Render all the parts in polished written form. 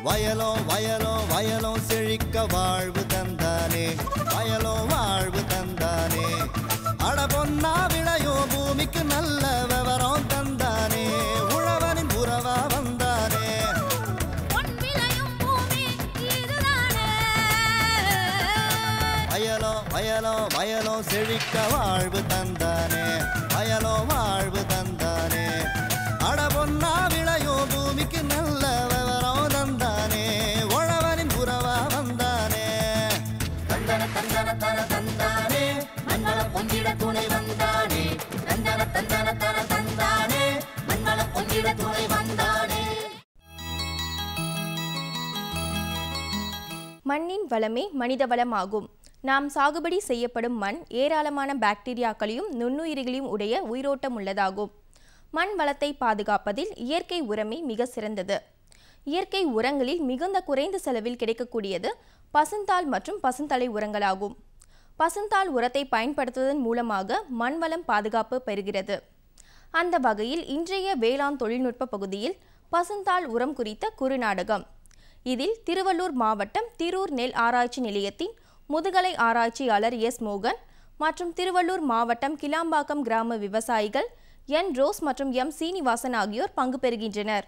வயலோ வயலோ வயலோ செழிக்க வாழ்வு தந்தானே, வயலோ வாழ்வு தந்தானே. அட பொன்னா விளையோ பூமிக்கு நல்ல விவரம் தந்தானே, உழவனின் உறவா வந்தானே. வயலோ வயலோ வயலோ செழிக்க வாழ்வு தந்தானே, வயலோ வாழ்வு தந்தானே. அட பொன்னா விளையோ பூமிக்கு நல்ல விவரம் தந்தானே, உழவனின் உறவா வந்தானே. தந்தன தந்தன தன தந்தானே, மண்வள பொங்கிட துணை வந்தானே. தந்தன தந்தன தன தந்தானே, மண்வள பொங்கிட துணை வந்தானே. மண்ணின் வளமே மனித வளமாகும். நாம் சாகுபடி செய்யப்படும் மண் ஏராளமான பாக்டீரியாக்களையும் நுண்ணுயிரிகளையும் உடைய உயிரோட்டம் உள்ளதாகும். மண் வளத்தை பாதுகாப்பதில் இயற்கை உரமே மிக சிறந்தது. இயற்கை உரங்களில் மிகுந்த குறைந்த செலவில் கிடைக்கக்கூடியது பசுந்தாள் மற்றும் பசுந்தலை உரங்களாகும். பசுந்தாள் உரத்தை பயன்படுத்துவதன் மூலமாக மண் வளம் பாதுகாப்பு பெறுகிறது. அந்த வகையில் இன்றைய வேளாண் தொழில்நுட்ப பகுதியில் பசுந்தாள் உரம் குறித்த குறுநாடகம். இதில் திருவள்ளூர் மாவட்டம் திரூர் நெல் ஆராய்ச்சி நிலையத்தின் முதுகலை ஆராய்ச்சியாளர் எஸ் மோகன் மற்றும் திருவள்ளூர் மாவட்டம் கிளாம்பாக்கம் கிராம விவசாயிகள் என் ரோஸ் மற்றும் எம் சீனிவாசன் ஆகியோர் பங்கு பெறுகின்றனர்.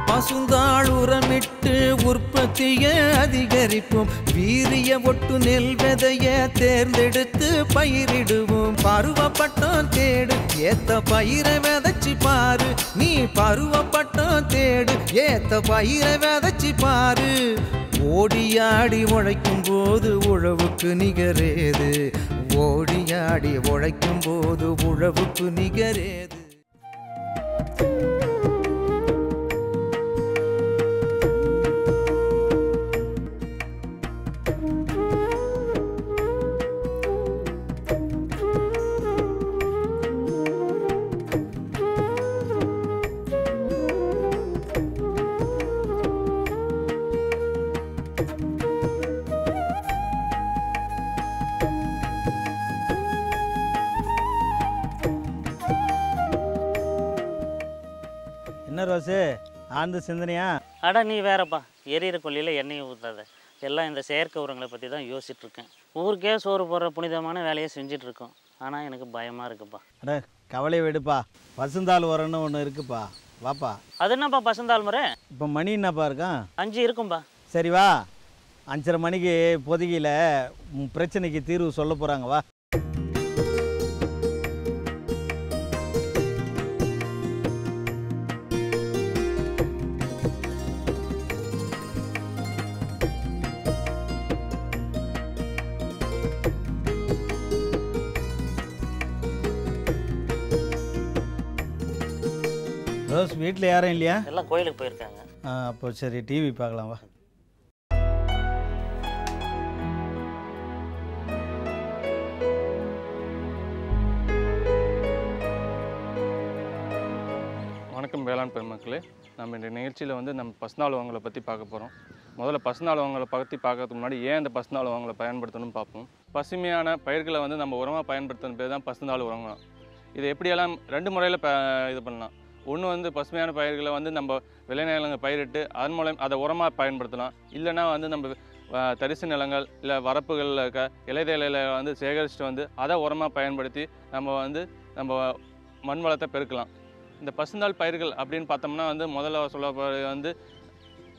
பசுந்தாள் உரமிட்டு உற்பத்தியை அதிகரிப்போம். வீரிய ஒட்டு நெல் விதைய தேர்ந்தெடுத்து பயிரிடுவோம். பருவப்பட்டம் தேடு ஏத்த பயிரை விதைச்சி பாரு, நீ பருவப்பட்டம் தேடு ஏத்த பயிரை விதைச்சி பாரு. ஓடியாடி உழைக்கும் போது உழவுக்கு நிகரேது, ஓடியாடி உழைக்கும் போது உழவுக்கு நிகரேது. என்ன ரோஸு ஆழ்ந்த சிந்தனையா? அட நீ வேறப்பா, எரியிற கொல்லியில் எண்ணெயை ஊற்றாத. எல்லாம் இந்த செயற்கை உரங்களை பற்றி தான் யோசிச்சுட்ருக்கேன். ஊருக்கே சோறு போடுற புனிதமான வேலையை செஞ்சிட்ருக்கோம். ஆனால் எனக்கு பயமாக இருக்குப்பா. அட கவலை விடுப்பா, பசுந்தாள் உரம்னு ஒன்று இருக்குப்பா, வாப்பா. அது என்னப்பா பசுந்தாள் முறை? இப்போ மணி என்னப்பா இருக்கான்? 5 இருக்கும்பா. சரி வா, 5:30 மணிக்கு பொதுகியில் பிரச்சனைக்கு தீர்வு சொல்ல போகிறாங்க, வா. ரோஸ் வீட்டில் யாரும் இல்லையா? எல்லாம் கோயிலுக்கு போயிருக்காங்க. அப்போ சரி, டிவி பார்க்கலாம் வா. வணக்கம் வேளாண் பெருமக்களே. நம்ம இந்த நிகழ்ச்சியில் வந்து நம்ம பசுந்தாள் உரங்களை பற்றி பார்க்க போகிறோம். முதல்ல பசுந்தாள் உரங்களை பற்றி பார்க்கறதுக்கு முன்னாடி ஏன் இந்த பசுந்தாள் உரங்களை பயன்படுத்தணும்னு பார்ப்போம். பசுமையான பயிர்களை வந்து நம்ம உரமாக பயன்படுத்துகிற பேர் தான் பசுந்தாள் உரங்கள். இதை எப்படியெல்லாம் 2 முறையில் இது பண்ணலாம். ஒன்று வந்து பசுமையான பயிர்களை வந்து நம்ம விளைநிலங்கள் பயிரிட்டு அதன் மூலம் அதை உரமாக பயன்படுத்தலாம். இல்லைனா வந்து நம்ம தரிசு நிலங்கள் இல்லை வரப்புகளில் இருக்க இலைதலையில் வந்து சேகரிச்சுட்டு வந்து அதை உரமாக பயன்படுத்தி நம்ம மண் வளத்தை பெருக்கலாம். இந்த பசுந்தாள் பயிர்கள் அப்படின்னு பார்த்தோம்னா வந்து முதல்ல சொல்லப்படுறது வந்து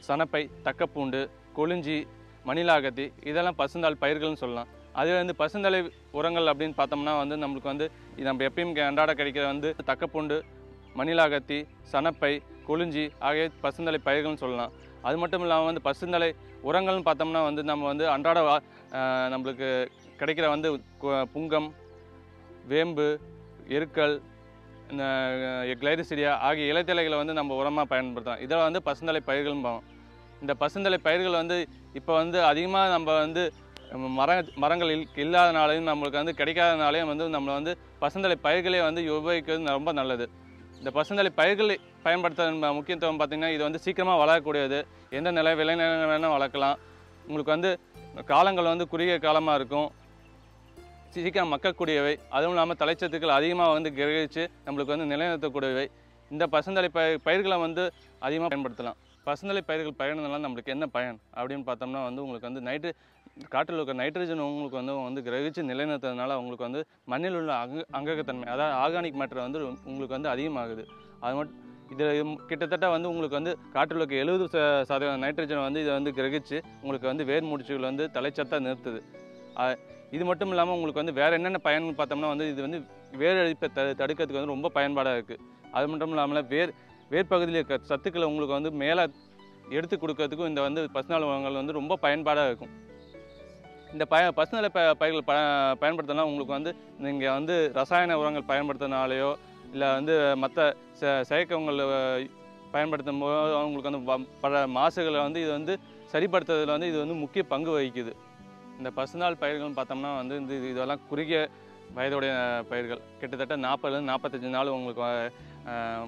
சணப்பை, தக்கப்பூண்டு, கொளிஞ்சி, மணிலாகத்தி, இதெல்லாம் பசுந்தாள் பயிர்கள்னு சொல்லலாம். அது வந்து பசுந்தலை உரங்கள் அப்படின்னு பார்த்தோம்னா வந்து நம்மளுக்கு வந்து நம்ம எப்பயும் அன்றாட கிடைக்கிற வந்து தக்கப்பூண்டு, மணிலாகத்தி, சணப்பை, கொளிஞ்சி ஆகிய பசுந்தலை பயிர்கள்னு சொல்லலாம். அது மட்டும் இல்லாமல் வந்து பசுந்தலை உரங்கள்னு பார்த்தோம்னா வந்து நம்ம வந்து அன்றாட நம்மளுக்கு கிடைக்கிற வந்து புங்கம், வேம்பு, எருக்கள், இந்த கிளைரிசிடியா ஆகிய இலைத்தலைகளை வந்து நம்ம உரமாக பயன்படுத்தலாம். இதில் வந்து பசுந்தலை பயிர்கள்னு பார்ப்போம். இந்த பசுந்தலை பயிர்கள் வந்து இப்போ வந்து அதிகமாக நம்ம வந்து மரங்கள் இல்லாதனாலையும் நம்மளுக்கு வந்து கிடைக்காதனாலையும் வந்து நம்மளை வந்து பசுந்தலை பயிர்களே வந்து உபயோகிக்கிறது ரொம்ப நல்லது. இந்த பசுந்தலை பயிர்களை பயன்படுத்த முக்கியத்துவம் பார்த்திங்கன்னா இது வந்து சீக்கிரமாக வளரக்கூடியது. எந்த விளைநிலங்கள் வேணால் வளர்க்கலாம். உங்களுக்கு வந்து காலங்கள் வந்து குறுகிய காலமாக இருக்கும். சீக்கிரம் மக்கக்கூடியவை, அதுவும் இல்லாமல் தலைச்சத்துக்கள் அதிகமாக வந்து கிரகிச்சு நம்மளுக்கு வந்து நிலைநிறுத்தக்கூடியவை. இந்த பசுந்தலை பயிர்களை வந்து அதிகமாக பயன்படுத்தலாம். பசுந்தலை பயிர்கள் பயணனால நம்மளுக்கு என்ன பயன் அப்படின்னு பார்த்தோம்னா வந்து உங்களுக்கு வந்து காற்றில் இருக்க நைட்ரஜன் உங்களுக்கு வந்து கிரகிச்சு நிலைநிறுத்துறதுனால உங்களுக்கு வந்து மண்ணில் உள்ள அங்ககத்தன்மை, அதாவது ஆர்கானிக் மேட்டர் வந்து உங்களுக்கு வந்து அதிகமாகுது. அது மட்டும் இது கிட்டத்தட்ட வந்து உங்களுக்கு வந்து காற்றில் இருக்க 70% நைட்ரஜன் வந்து இதை வந்து கிரகிச்சு உங்களுக்கு வந்து வேர் முடிச்சுகள் வந்து தலைச்சத்தாக நிறுத்துது. இது மட்டும் இல்லாமல் உங்களுக்கு வந்து வேறு என்னென்ன பயன் பார்த்தோம்னா வந்து இது வந்து வேர் அழிப்பை தடுக்கிறதுக்கு வந்து ரொம்ப பயன்பாடாக இருக்குது. அது மட்டும் இல்லாமல் வேர் பகுதியில் இருக்க சத்துக்களை உங்களுக்கு வந்து மேலே எடுத்து கொடுக்கறதுக்கும் இந்த வந்து பசுநாள் உரங்கள் வந்து ரொம்ப பயன்பாடாக இருக்கும். இந்த பசுநிலை பயிர்கள் பயன்படுத்தினா உங்களுக்கு வந்து நீங்கள் வந்து ரசாயன உரங்கள் பயன்படுத்தினாலேயோ இல்லை வந்து மற்ற செயற்கை உரங்கள் பயன்படுத்தும் போது உங்களுக்கு வந்து பல மாசுகளை வந்து இது வந்து சரிப்படுத்துறதுல வந்து இது வந்து முக்கிய பங்கு வகிக்குது. இந்த பசுநாள் பயிர்கள்னு பார்த்தோம்னா வந்து இதெல்லாம் குறுகிய வயதுடைய பயிர்கள், கிட்டத்தட்ட 40-45 நாள் உங்களுக்கு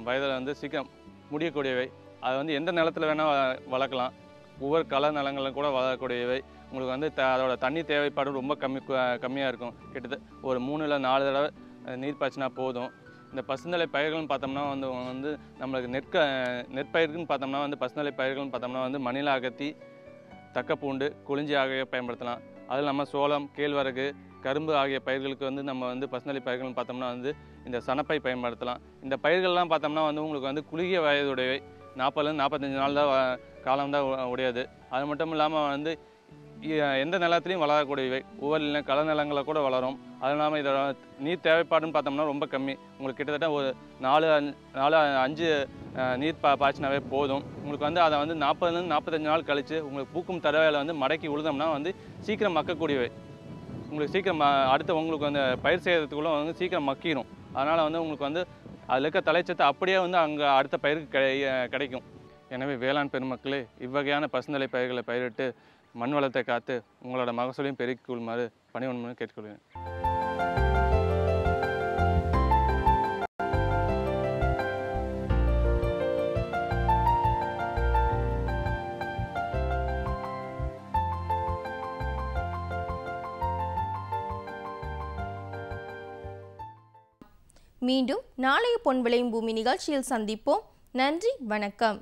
வயதில் வந்து சீக்கிரம் முடியக்கூடியவை. அதை வந்து எந்த நிலத்தில் வேணால் வளர்க்கலாம், ஒவ்வொரு கள நிலங்களும் கூட வளரக்கூடியவை. உங்களுக்கு வந்து அதோட தண்ணி தேவைப்பாடு ரொம்ப கம்மியாக இருக்கும். கிட்டத்தட்ட ஒரு 3 இல்லை 4 தடவை நீர் பாய்ச்சினா போதும். இந்த பசுந்தலை பயிர்கள்னு பார்த்தோம்னா வந்து நம்மளுக்கு நெற்பயிர்கள்னு பார்த்தோம்னா வந்து பசுந்தலை பயிர்கள்னு பார்த்தோம்னா வந்து மணில அகத்தி, தக்கப்பூண்டு, கொளிஞ்சி ஆகிய பயன்படுத்தலாம். அது இல்லாமல் சோளம், கேழ்வரகு, கரும்பு ஆகிய பயிர்களுக்கு வந்து நம்ம வந்து பசுந்தலை பயிர்கள்னு பார்த்தோம்னா வந்து இந்த சனப்பை பயன்படுத்தலாம். இந்த பயிர்கள்லாம் பார்த்தோம்னா வந்து உங்களுக்கு வந்து குறுகிய வயதுடையவை, 40-45 நாள் தான் காலம்தான் உடையது. அது மட்டும் இல்லாமல் வந்து எந்த நிலத்துலையும் வளரக்கூடியவை, ஒவ்வொரு கள நிலங்களை கூட வளரும். அது இல்லாமல் இதோட நீர் தேவைப்பாடுன்னு பார்த்தோம்னா ரொம்ப கம்மி. உங்களுக்கு கிட்டத்தட்ட ஒரு 4-5 நீர் பாய்ச்சினாவே போதும். உங்களுக்கு வந்து அதை வந்து 40-45 நாள் கழித்து உங்களுக்கு பூக்கும் தடவையில் வந்து மடக்கி உழுதோம்னா வந்து சீக்கிரம் மக்கக்கூடியவை. உங்களுக்கு சீக்கிரம் அடுத்து உங்களுக்கு வந்து பயிர் செய்கிறதுக்குள்ளே வந்து சீக்கிரம் மக்கிடும். அதனால் வந்து உங்களுக்கு வந்து அதில் இருக்க தலைச்சத்தை அப்படியே வந்து அங்கே அடுத்த பயிருக்கு கிடைக்கும். எனவே வேளாண் பெருமக்களே, இவ்வகையான பசுந்தலை பயிர்களை பயிரிட்டு மண் வளத்தை காத்து உங்களோட மகசூலையும் பெருக்கிக் கொள்ளுமாறு பணிவன்புடன் கேட்டுக்கொள்கிறேன். மீண்டும் நாளைய பொன் விளையும் பூமி நிகழ்ச்சியில் சந்திப்போம். நன்றி, வணக்கம்.